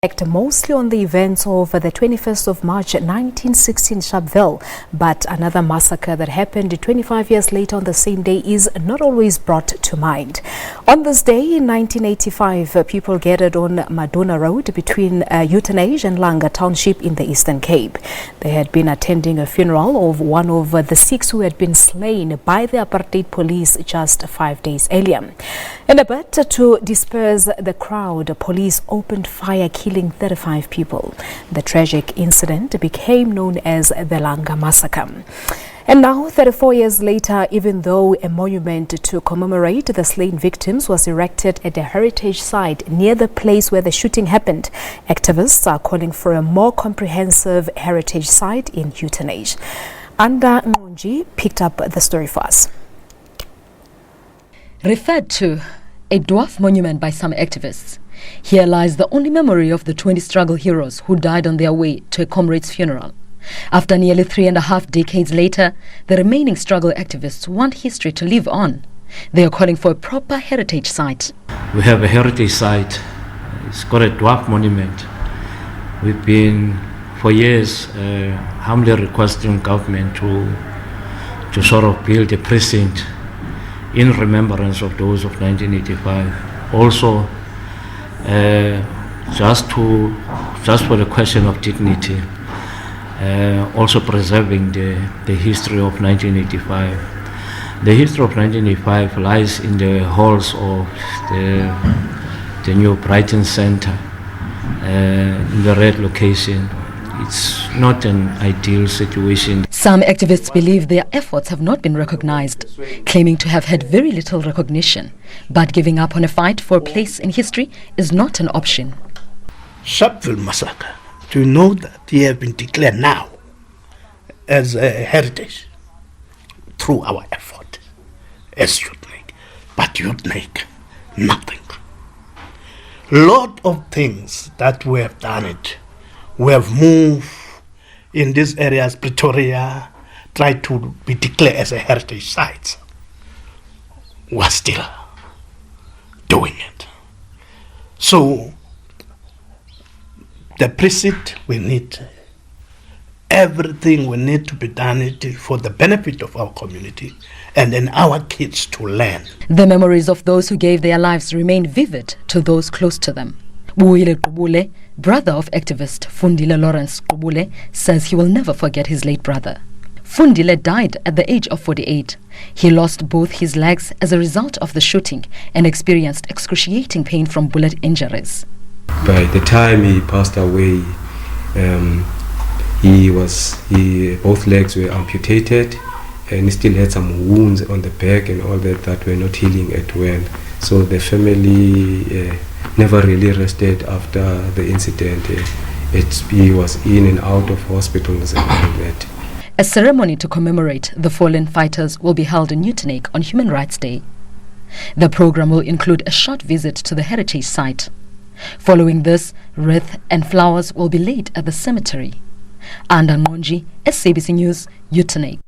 Mostly on the events of the 21st of March 1916 Sharpeville, but another massacre that happened 25 years later on the same day is not always brought to mind. On this day in 1985, people gathered on Maduna Road between Uitenhage and Langa township in the Eastern Cape. They had been attending a funeral of one of the 6 who had been slain by the apartheid police just 5 days earlier. In a bid to disperse the crowd, police opened fire, killing 35 people. The tragic incident became known as the Langa massacre. And now, 34 years later, even though a monument to commemorate the slain victims was erected at a heritage site near the place where the shooting happened, activists are calling for a more comprehensive heritage site in Uitenhage. Nqonji picked up the story for us. Referred to a dwarf monument by some activists, here lies the only memory of the 20 struggle heroes who died on their way to a comrade's funeral. After nearly 3.5 decades later, the remaining struggle activists want history to live on. They are calling for a proper heritage site. We have a heritage site. It's got a dwarf monument. We've been for years humbly requesting government to sort of build a precinct in remembrance of those of 1985. Also, just for the question of dignity, also preserving the history of 1985. The history of 1985 lies in the halls of the new Brighton Centre, in the red location. It's not an ideal situation. Some activists believe their efforts have not been recognized, claiming to have had very little recognition. But giving up on a fight for a place in history is not an option. Sharpeville massacre, do you know that he has been declared now as a heritage through our effort as Uitenhage? But Uitenhage, nothing. Lot of things that we have done it. We have moved in these areas, Pretoria, tried to be declared as a heritage site. We're still doing it. So, the precinct, we need everything we need to be done for the benefit of our community and then our kids to learn. The memories of those who gave their lives remain vivid to those close to them. Qubule, brother of activist Fundile Lawrence Qubule, says he will never forget his late brother. Fundile died at the age of 48. He lost both his legs as a result of the shooting and experienced excruciating pain from bullet injuries. By the time he passed away, both legs were amputated, and he still had some wounds on the back and all that were not healing at well. So the family never really rested after the incident. He was in and out of hospitals and all that. A ceremony to commemorate the fallen fighters will be held in Uitenhage on Human Rights Day. The program will include a short visit to the heritage site. Following this, wreath and flowers will be laid at the cemetery. Nqonji, SABC News, Uitenhage.